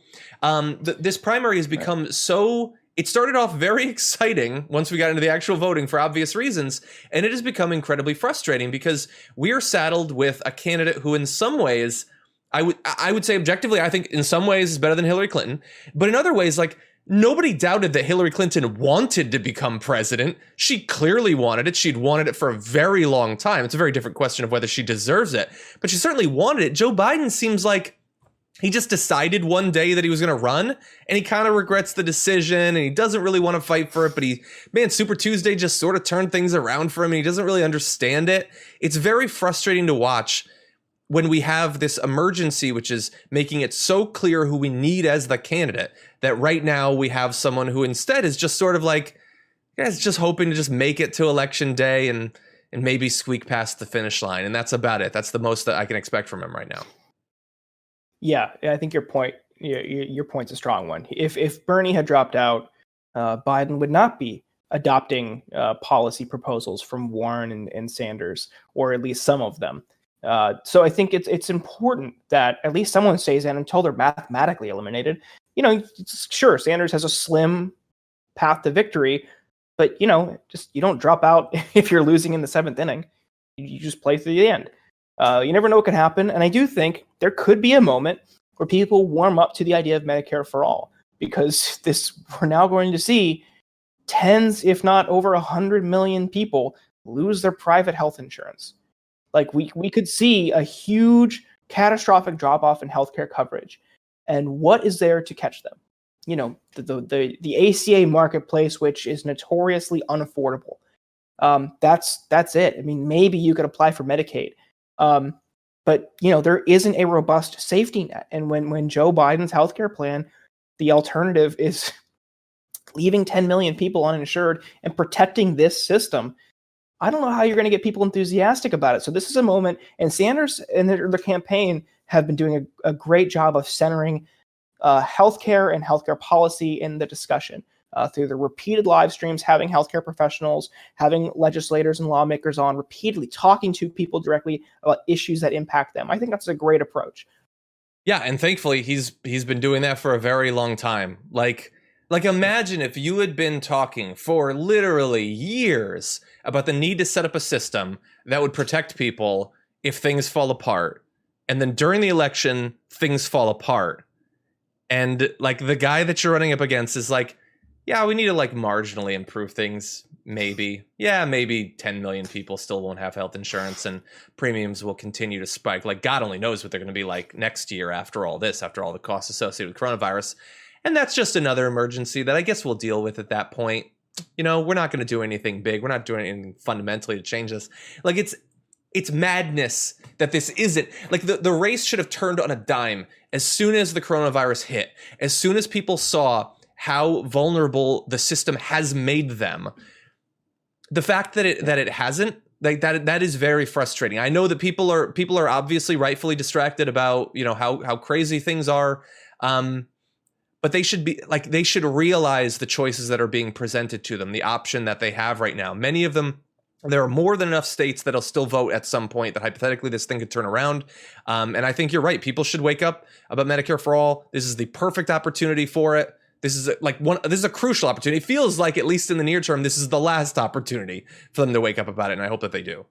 This primary has become it started off very exciting once we got into the actual voting for obvious reasons, and it has become incredibly frustrating because we are saddled with a candidate who in some ways, I would say objectively, I think in some ways is better than Hillary Clinton. But in other ways, like, nobody doubted that Hillary Clinton wanted to become president. She clearly wanted it. She'd wanted it for a very long time. It's a very different question of whether she deserves it, but she certainly wanted it. Joe Biden seems like he just decided one day that he was going to run, and he kind of regrets the decision, and he doesn't really want to fight for it, but Super Tuesday just sort of turned things around for him, and he doesn't really understand it. It's very frustrating to watch when we have this emergency, which is making it so clear who we need as the candidate, that right now we have someone who instead is just sort of like, is just hoping to just make it to election day and maybe squeak past the finish line. And that's about it. That's the most that I can expect from him right now. Yeah, I think your point's a strong one. If Bernie had dropped out, Biden would not be adopting policy proposals from Warren and Sanders, or at least some of them. So I think it's important that at least someone stays in until they're mathematically eliminated. Sure, Sanders has a slim path to victory, but you don't drop out if you're losing in the seventh inning. You just play through the end. You never know what could happen, and I do think there could be a moment where people warm up to the idea of Medicare for all, because we're now going to see tens, if not over 100 million people lose their private health insurance. Like we could see a huge catastrophic drop off in healthcare coverage. And what is there to catch them? The ACA marketplace, which is notoriously unaffordable. That's it. I mean, maybe you could apply for Medicaid. But there isn't a robust safety net. And when Joe Biden's healthcare plan, the alternative is leaving 10 million people uninsured and protecting this system, I don't know how you're going to get people enthusiastic about it. So this is a moment, and Sanders and their campaign have been doing a great job of centering healthcare and healthcare policy in the discussion through the repeated live streams, having healthcare professionals, having legislators and lawmakers on, repeatedly talking to people directly about issues that impact them. I think that's a great approach. Yeah, and thankfully he's been doing that for a very long time. Like imagine if you had been talking for literally years about the need to set up a system that would protect people if things fall apart. And then during the election, things fall apart. And like the guy that you're running up against is like, yeah, we need to like marginally improve things. Maybe. Yeah, maybe 10 million people still won't have health insurance and premiums will continue to spike. Like God only knows what they're going to be like next year after all this, after all the costs associated with coronavirus. And that's just another emergency that I guess we'll deal with at that point. We're not going to do anything big. We're not doing anything fundamentally to change this. Like it's madness that this isn't like the race should have turned on a dime as soon as the coronavirus hit, as soon as people saw how vulnerable the system has made them. The fact that it hasn't like that is very frustrating. I know that people are obviously rightfully distracted about, you know, how crazy things are. But they should realize the choices that are being presented to them, the option that they have right now. Many of them, there are more than enough states that'll still vote at some point that hypothetically this thing could turn around. And I think you're right. People should wake up about Medicare for all. This is the perfect opportunity for it. This is a crucial opportunity. It feels like, at least in the near term, this is the last opportunity for them to wake up about it. And I hope that they do.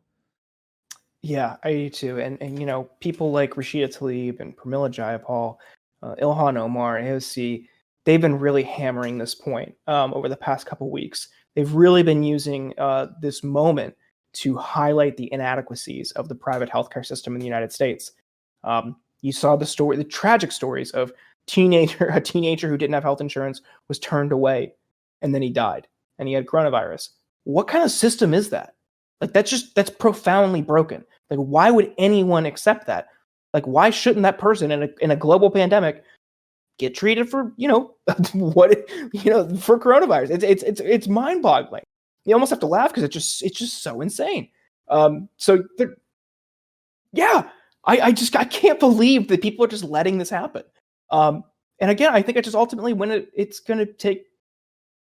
Yeah, I do too. And you know, people like Rashida Tlaib and Pramila Jayapal, Ilhan Omar, AOC, they've been really hammering this point over the past couple weeks. They've really been using this moment to highlight the inadequacies of the private healthcare system in the United States. You saw the tragic stories of a teenager who didn't have health insurance was turned away, and then he died, and he had coronavirus. What kind of system is that? Like, that's profoundly broken. Like, why would anyone accept that? Like, why shouldn't that person in a global pandemic get treated for, you know, for coronavirus? It's mind-boggling. You almost have to laugh because it's just so insane. I can't believe that people are just letting this happen. And again, I think it's just ultimately when it's going to take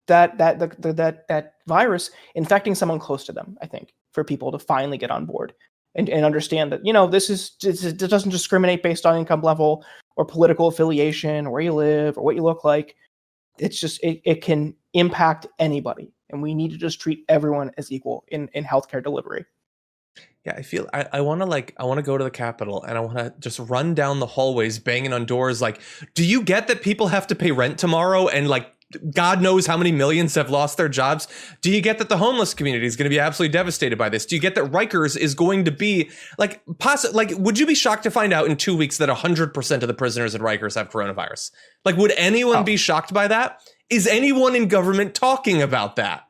that virus infecting someone close to them, I think, for people to finally get on board and understand that, you know, it doesn't discriminate based on income level or political affiliation or where you live or what you look like. It's just, it can impact anybody. And we need to just treat everyone as equal in healthcare delivery. Yeah, I feel I want to go to the Capitol and I want to just run down the hallways banging on doors like, do you get that people have to pay rent tomorrow and like God knows how many millions have lost their jobs? Do you get that the homeless community is going to be absolutely devastated by this? Do you get that Rikers is going to be like would you be shocked to find out in 2 weeks that 100% of the prisoners at Rikers have coronavirus? Like, would anyone be shocked by that? Is anyone in government talking about that?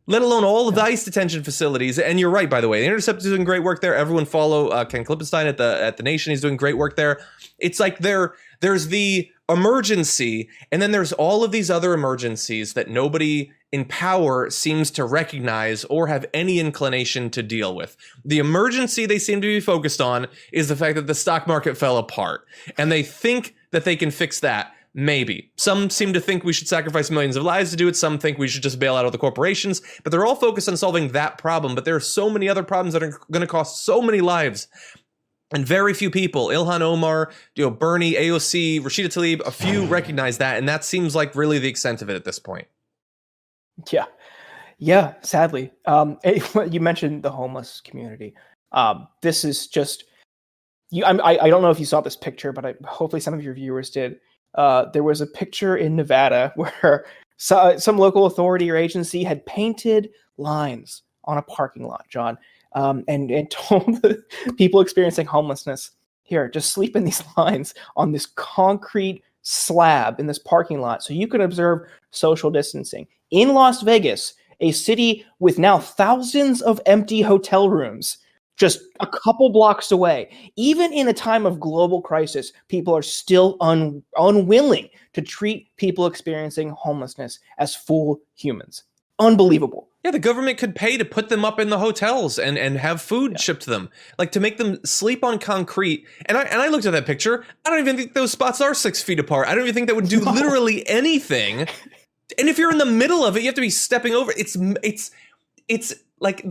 Let alone all of the ICE detention facilities. And you're right, by the way, The Intercept is doing great work there. Everyone follow Ken Klippenstein at the Nation. He's doing great work there. It's like there's the emergency, and then there's all of these other emergencies that nobody in power seems to recognize or have any inclination to deal with. The emergency they seem to be focused on is the fact that the stock market fell apart, and they think that they can fix that. Maybe. Some seem to think we should sacrifice millions of lives to do it. Some think we should just bail out all the corporations. But they're all focused on solving that problem. But there are so many other problems that are going to cost so many lives. And very few people, Ilhan Omar, Bernie, AOC, Rashida Tlaib, a few recognize that. And that seems like really the extent of it at this point. Yeah, sadly. You mentioned the homeless community. This is just... I don't know if you saw this picture, but hopefully some of your viewers did. There was a picture in Nevada where some local authority or agency had painted lines on a parking lot, John, and told the people experiencing homelessness, here, just sleep in these lines on this concrete slab in this parking lot so you can observe social distancing. In Las Vegas, a city with now thousands of empty hotel rooms, just a couple blocks away. Even in a time of global crisis, people are still unwilling to treat people experiencing homelessness as full humans. Unbelievable. Yeah, the government could pay to put them up in the hotels and have food shipped to them, like to make them sleep on concrete. And I looked at that picture. I don't even think those spots are 6 feet apart. I don't even think that would do literally anything. And if you're in the middle of it, you have to be stepping over. It's like...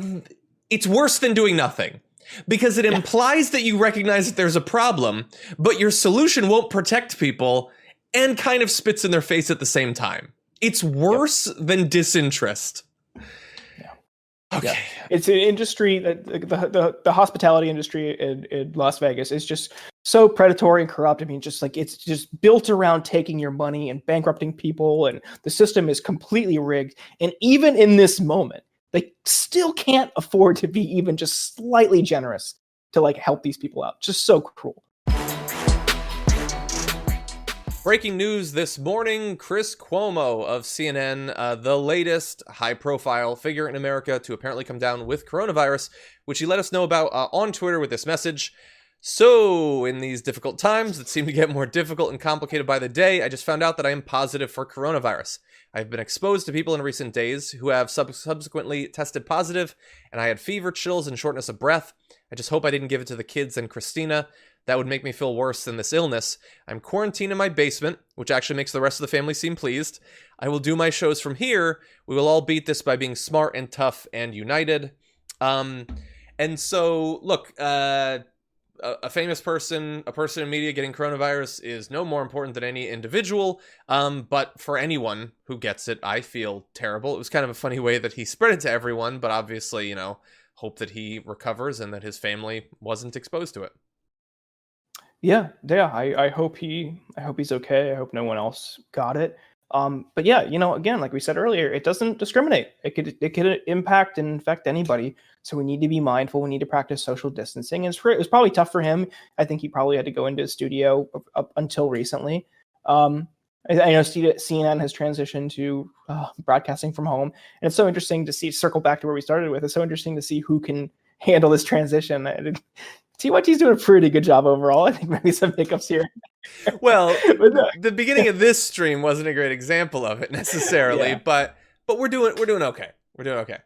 It's worse than doing nothing, because it implies that you recognize that there's a problem, but your solution won't protect people and kind of spits in their face at the same time. It's worse than disinterest. Okay. Yeah. It's an industry that the hospitality industry in Las Vegas is just so predatory and corrupt. I mean, just like it's just built around taking your money and bankrupting people, and the system is completely rigged. And even in this moment, they still can't afford to be even just slightly generous to like help these people out. Just so cruel. Breaking news this morning, Chris Cuomo of CNN, the latest high-profile figure in America to apparently come down with coronavirus, which he let us know about on Twitter with this message. So, in these difficult times that seem to get more difficult and complicated by the day, I just found out that I am positive for coronavirus. I've been exposed to people in recent days who have subsequently tested positive, and I had fever, chills, and shortness of breath. I just hope I didn't give it to the kids and Christina. That would make me feel worse than this illness. I'm quarantined in my basement, which actually makes the rest of the family seem pleased. I will do my shows from here. We will all beat this by being smart and tough and united. And so, look, a famous person, a person in media getting coronavirus is no more important than any individual. But for anyone who gets it, I feel terrible. It was kind of a funny way that he spread it to everyone, but obviously, you know, hope that he recovers and that his family wasn't exposed to it. Yeah. I hope he's okay. I hope no one else got it. But yeah, you know, again, like we said earlier, it doesn't discriminate. It could impact and infect anybody. So we need to be mindful. We need to practice social distancing. And it was probably tough for him. I think he probably had to go into a studio up until recently. I know CNN has transitioned to broadcasting from home, and it's so interesting to see. Circle back to where we started with. It's so interesting to see who can handle this transition. TYT's doing a pretty good job overall. I think maybe some hiccups here. Well, the beginning of this stream wasn't a great example of it necessarily, Yeah. but we're doing okay. We're doing okay.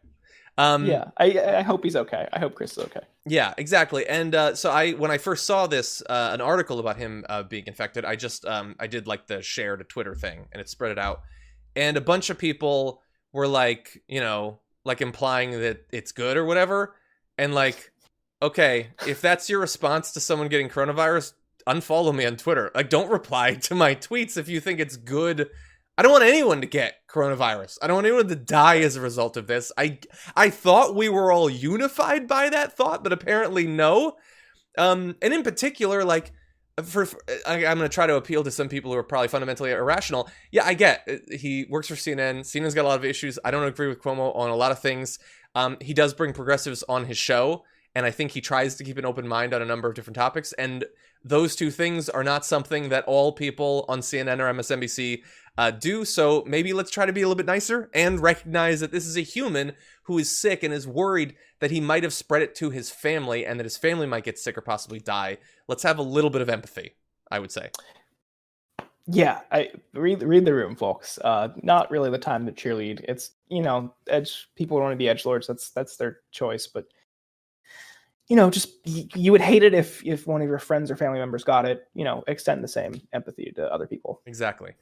Yeah, I hope he's okay. I hope Chris is okay. Yeah, exactly. And so when I first saw this, an article about him being infected, I did like the share to Twitter thing, and it spread it out. And a bunch of people were like, you know, like implying that it's good or whatever. And like, okay, if that's your response to someone getting coronavirus, unfollow me on Twitter. Like, don't reply to my tweets if you think it's good. I don't want anyone to get coronavirus. I don't want anyone to die as a result of this. I thought we were all unified by that thought, but apparently no. And in particular, like, I'm going to try to appeal to some people who are probably fundamentally irrational. Yeah, I get he works for CNN. CNN's got a lot of issues. I don't agree with Cuomo on a lot of things. He does bring progressives on his show, and I think he tries to keep an open mind on a number of different topics. And those two things are not something that all people on CNN or MSNBC do. So maybe let's try to be a little bit nicer and recognize that this is a human who is sick and is worried that he might have spread it to his family and that his family might get sick or possibly die. Let's have a little bit of empathy, I would say. Yeah, I read the room, folks. Not really the time to cheerlead. It's, you know, people want to be edgelords. That's their choice. But you know, just you would hate it if one of your friends or family members got it. You know, extend the same empathy to other people. Exactly.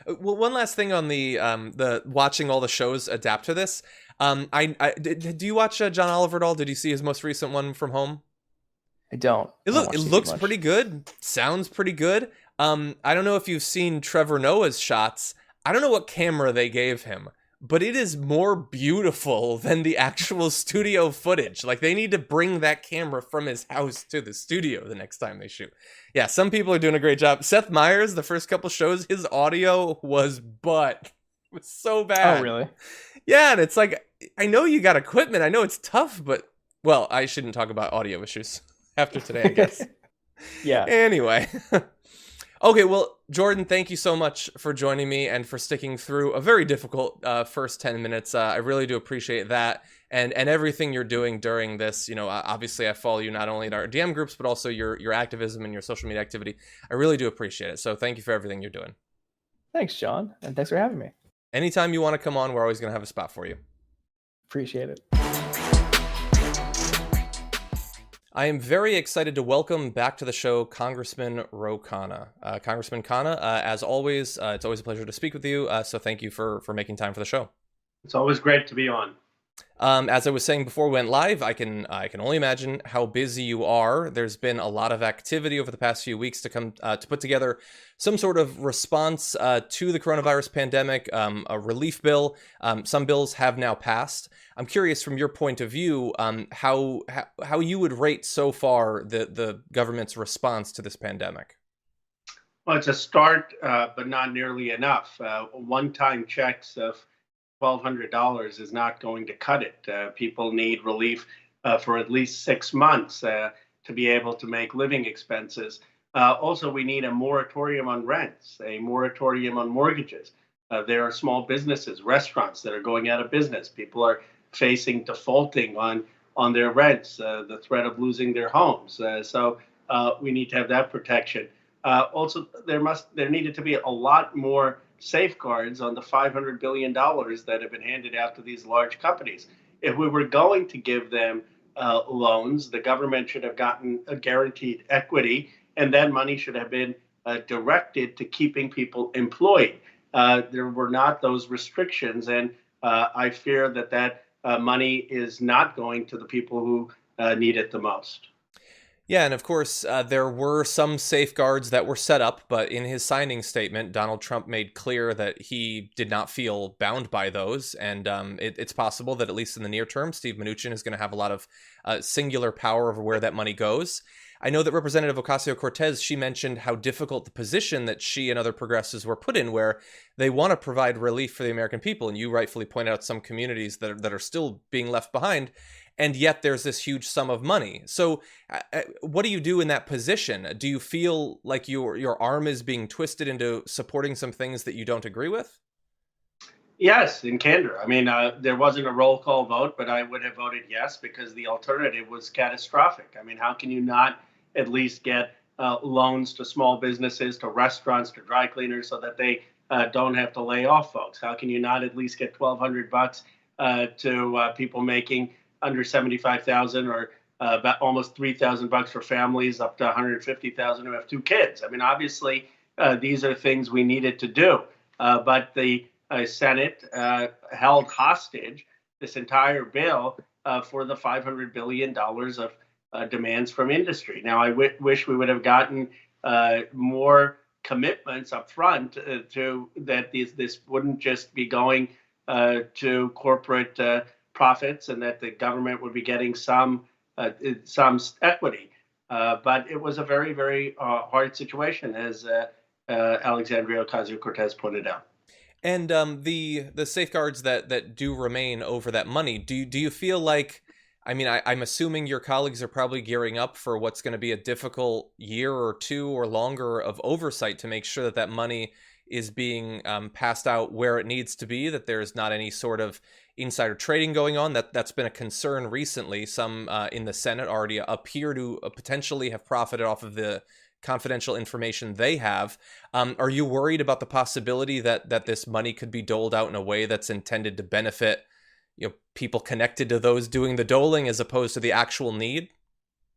Well, one last thing on the watching all the shows adapt to this. Do you watch John Oliver at all? Did you see his most recent one from home? I don't. It looks pretty good. Sounds pretty good. I don't know if you've seen Trevor Noah's shots. I don't know what camera they gave him, but it is more beautiful than the actual studio footage. Like, they need to bring that camera from his house to the studio the next time they shoot. Yeah, some people are doing a great job. Seth Meyers, the first couple shows, his audio was butt. It was so bad. Oh, really? Yeah, and it's like, I know you got equipment. I know it's tough, but, well, I shouldn't talk about audio issues after today, I guess. Yeah. Anyway. Okay, well, Jordan, thank you so much for joining me and for sticking through a very difficult first 10 minutes. I really do appreciate that and everything you're doing during this. You know, obviously I follow you not only in our DM groups, but also your activism and your social media activity. I really do appreciate it. So thank you for everything you're doing. Thanks, John. And thanks for having me. Anytime you want to come on, we're always going to have a spot for you. Appreciate it. I am very excited to welcome back to the show Congressman Ro Khanna. Congressman Khanna, as always, it's always a pleasure to speak with you. So thank you for making time for the show. It's always great to be on. As I was saying before we went live, I can only imagine how busy you are. There's been a lot of activity over the past few weeks to come to put together some sort of response to the coronavirus pandemic, a relief bill. Some bills have now passed. I'm curious, from your point of view, how you would rate so far the government's response to this pandemic. Well, it's a start, but not nearly enough. One-time checks of $1,200 is not going to cut it. People need relief for at least 6 months to be able to make living expenses. Also, we need a moratorium on rents, a moratorium on mortgages. There are small businesses, restaurants that are going out of business. People are facing defaulting on their rents, the threat of losing their homes. So we need to have that protection. Also, there needed to be a lot more safeguards on the $500 billion that have been handed out to these large companies. If we were going to give them loans, the government should have gotten a guaranteed equity, and then money should have been directed to keeping people employed. There were not those restrictions, and I fear that money is not going to the people who need it the most. Yeah, and of course, there were some safeguards that were set up, but in his signing statement, Donald Trump made clear that he did not feel bound by those, and it's possible that at least in the near term, Steve Mnuchin is going to have a lot of singular power over where that money goes. I know that Representative Ocasio-Cortez, she mentioned how difficult the position that she and other progressives were put in, where they want to provide relief for the American people, and you rightfully pointed out some communities that are still being left behind, and yet there's this huge sum of money. So what do you do in that position? Do you feel like your arm is being twisted into supporting some things that you don't agree with? Yes, in candor. I mean, there wasn't a roll call vote, but I would have voted yes because the alternative was catastrophic. I mean, how can you not at least get loans to small businesses, to restaurants, to dry cleaners, so that they don't have to lay off folks? How can you not at least get $1,200 to people making under 75,000, or about almost $3,000 for families up to 150,000 who have two kids? I mean, obviously, these are things we needed to do, but the Senate held hostage this entire bill for the $500 billion of demands from industry. Now, I wish we would have gotten more commitments up front to that this wouldn't just be going to corporate profits, and that the government would be getting some equity. But it was a very, very hard situation, as Alexandria Ocasio-Cortez pointed out. And the safeguards that do remain over that money, do you feel like, I mean, I'm assuming your colleagues are probably gearing up for what's going to be a difficult year or two or longer of oversight to make sure that money is being passed out where it needs to be, that there's not any sort of insider trading going on. That's been a concern recently. Some in the Senate already appear to potentially have profited off of the confidential information they have. Are you worried about the possibility that this money could be doled out in a way that's intended to benefit, people connected to those doing the doling as opposed to the actual need?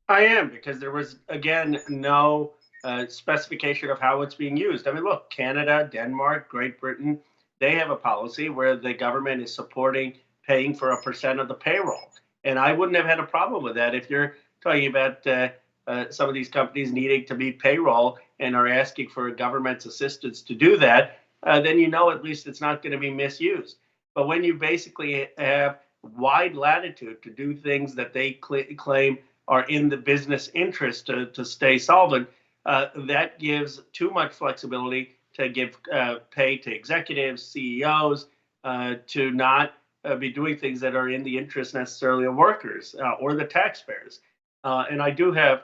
I am, because there was, again, no specification of how it's being used. I mean, look, Canada, Denmark, Great Britain, they have a policy where the government is paying for 1% of the payroll. And I wouldn't have had a problem with that if you're talking about some of these companies needing to meet payroll and are asking for government's assistance to do that, then at least it's not going to be misused. But when you basically have wide latitude to do things that they claim are in the business interest to stay solvent, that gives too much flexibility to give pay to executives, CEOs, to not be doing things that are in the interest necessarily of workers or the taxpayers. And I do have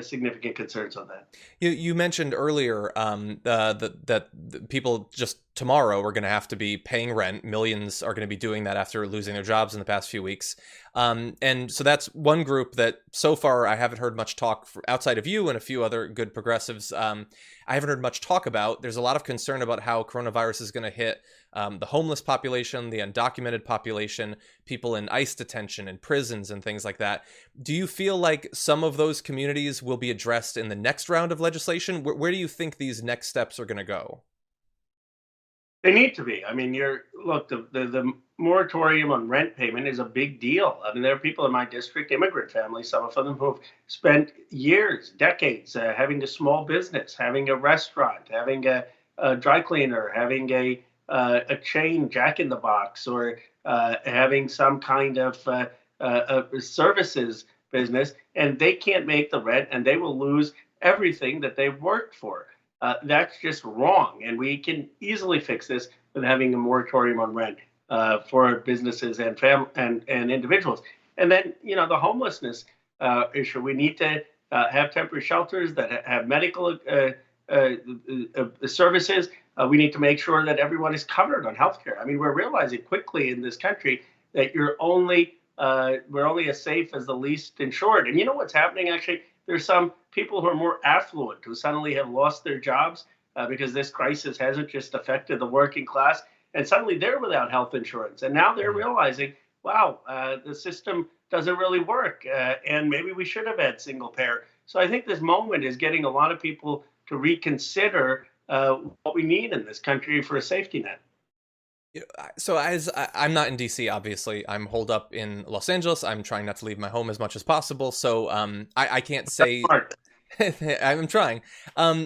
significant concerns on that. You mentioned earlier that people just tomorrow are going to have to be paying rent. Millions are going to be doing that after losing their jobs in the past few weeks. And so that's one group that so far I haven't heard much talk outside of you and a few other good progressives. I haven't heard much talk about. There's a lot of concern about how coronavirus is going to hit the homeless population, the undocumented population, people in ICE detention and prisons and things like that. Do you feel like some of those communities will be addressed in the next round of legislation? Where do you think these next steps are going to go? They need to be. I mean, the moratorium on rent payment is a big deal. I mean, there are people in my district, immigrant families, some of them who have spent years, decades, having a small business, having a restaurant, having a dry cleaner, having a chain Jack in the Box, or having some kind of services business, and they can't make the rent, and they will lose everything that they've worked for. That's just wrong, and we can easily fix this with having a moratorium on rent for businesses and and individuals. And then, the homelessness issue. We need to have temporary shelters that have medical services. We need to make sure that everyone is covered on healthcare. I mean, we're realizing quickly in this country that we're only as safe as the least insured. And you know what's happening? Actually, There's some people who are more affluent who suddenly have lost their jobs because this crisis hasn't just affected the working class. And suddenly they're without health insurance. And now they're realizing, wow, the system doesn't really work. And maybe we should have had single payer. So I think this moment is getting a lot of people to reconsider what we need in this country for a safety net. So I'm not in DC, obviously. I'm holed up in Los Angeles. I'm trying not to leave my home as much as possible. So I can't say I'm trying.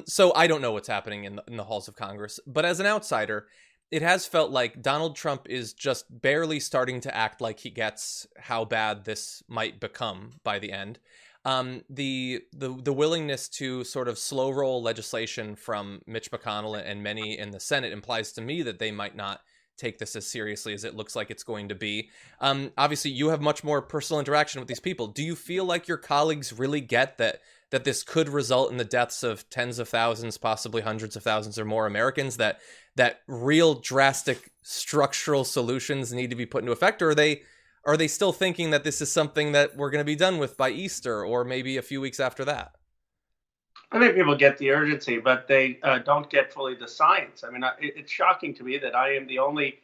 So I don't know what's happening in the halls of Congress. But as an outsider, it has felt like Donald Trump is just barely starting to act like he gets how bad this might become by the end. The willingness to sort of slow roll legislation from Mitch McConnell and many in the Senate implies to me that they might not take this as seriously as it looks like it's going to be. Obviously, you have much more personal interaction with these people. Do you feel like your colleagues really get that this could result in the deaths of tens of thousands, possibly hundreds of thousands or more Americans, that real drastic structural solutions need to be put into effect? Or are they still thinking that this is something that we're going to be done with by Easter or maybe a few weeks after that? I think people get the urgency, but they don't get fully the science. I mean, it's shocking to me that I am the only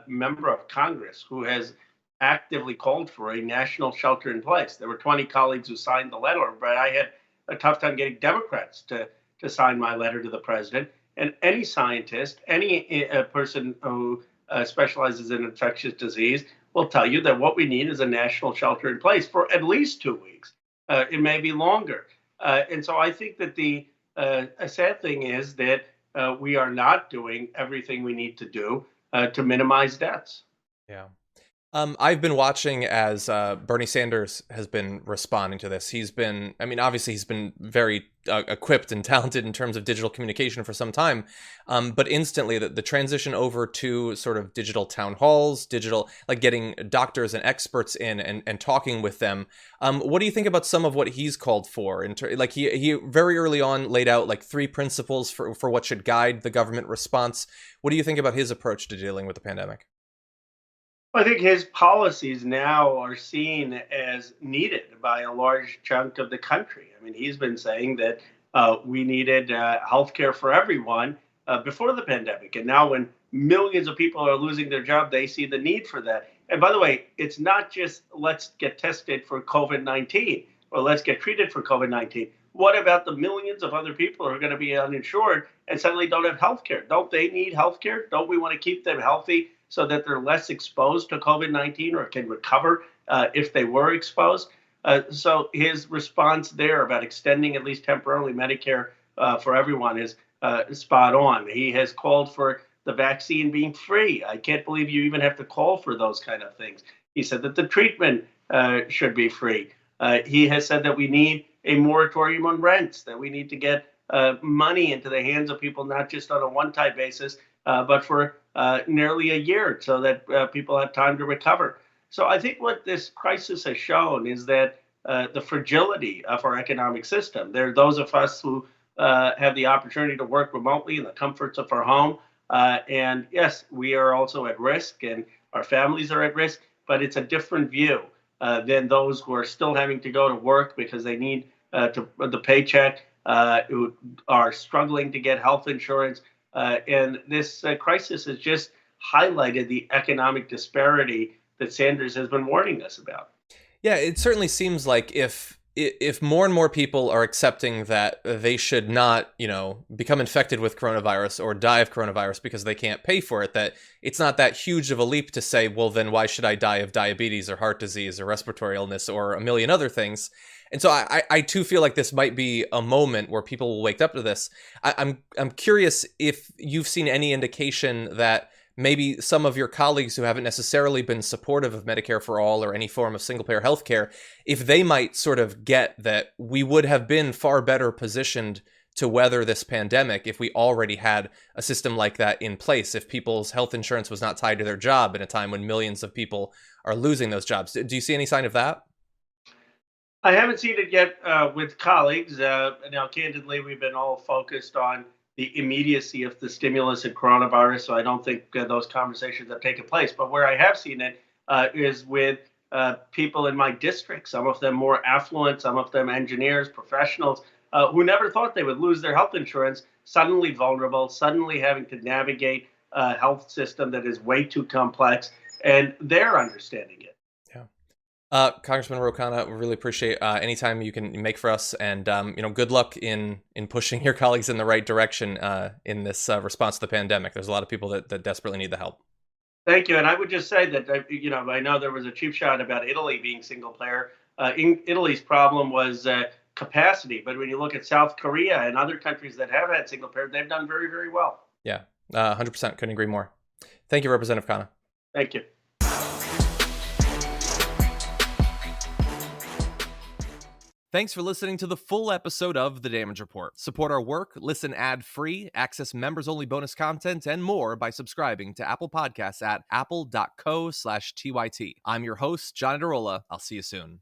member of Congress who has actively called for a national shelter in place. There were 20 colleagues who signed the letter, but I had a tough time getting Democrats to sign my letter to the president. And any scientist, any person who specializes in infectious disease will tell you that what we need is a national shelter in place for at least 2 weeks. It may be longer. And so I think that the sad thing is that we are not doing everything we need to do to minimize deaths. Yeah. I've been watching as Bernie Sanders has been responding to this. Obviously he's been very equipped and talented in terms of digital communication for some time. But instantly the transition over to sort of digital town halls, like getting doctors and experts in and talking with them. What do you think about some of what he's called for? He very early on laid out like 3 principles for what should guide the government response. What do you think about his approach to dealing with the pandemic? I think his policies now are seen as needed by a large chunk of the country. I mean, he's been saying that we needed health care for everyone before the pandemic. And now when millions of people are losing their job, they see the need for that. And by the way, it's not just let's get tested for COVID-19 or let's get treated for COVID-19. What about the millions of other people who are going to be uninsured and suddenly don't have health care? Don't they need health care? Don't we want to keep them healthy so that they're less exposed to COVID-19 or can recover if they were exposed? So his response there about extending at least temporarily Medicare for everyone is spot on. He has called for the vaccine being free. I can't believe you even have to call for those kind of things. He said that the treatment should be free. He has said that we need a moratorium on rents, that we need to get money into the hands of people, not just on a one-time basis, but for nearly a year so that people have time to recover. So I think what this crisis has shown is that the fragility of our economic system. There are those of us who have the opportunity to work remotely in the comforts of our home. And yes, we are also at risk and our families are at risk, but it's a different view than those who are still having to go to work because they need the paycheck, who are struggling to get health insurance. And this crisis has just highlighted the economic disparity that Sanders has been warning us about. Yeah, it certainly seems like if more and more people are accepting that they should not, become infected with coronavirus or die of coronavirus because they can't pay for it, that it's not that huge of a leap to say, well, then why should I die of diabetes or heart disease or respiratory illness or a million other things? And so I too feel like this might be a moment where people will wake up to this. I'm curious if you've seen any indication that maybe some of your colleagues who haven't necessarily been supportive of Medicare for all or any form of single-payer healthcare, if they might sort of get that we would have been far better positioned to weather this pandemic if we already had a system like that in place, if people's health insurance was not tied to their job in a time when millions of people are losing those jobs. Do you see any sign of that? I haven't seen it yet with colleagues. Now, candidly, we've been all focused on the immediacy of the stimulus and coronavirus, so I don't think those conversations have taken place. But where I have seen it is with people in my district, some of them more affluent, some of them engineers, professionals, who never thought they would lose their health insurance, suddenly vulnerable, suddenly having to navigate a health system that is way too complex, and they're understanding it. Congressman Ro Khanna, we really appreciate any time you can make for us, and good luck in pushing your colleagues in the right direction in this response to the pandemic. There's a lot of people that desperately need the help. Thank you, and I would just say that I know there was a cheap shot about Italy being single payer. Italy's problem was capacity, but when you look at South Korea and other countries that have had single payer, they've done very, very well. Yeah, 100%. Couldn't agree more. Thank you, Representative Khanna. Thank you. Thanks for listening to the full episode of The Damage Report. Support our work, listen ad-free, access members-only bonus content, and more by subscribing to Apple Podcasts at apple.co/TYT. I'm your host, John Adarola. I'll see you soon.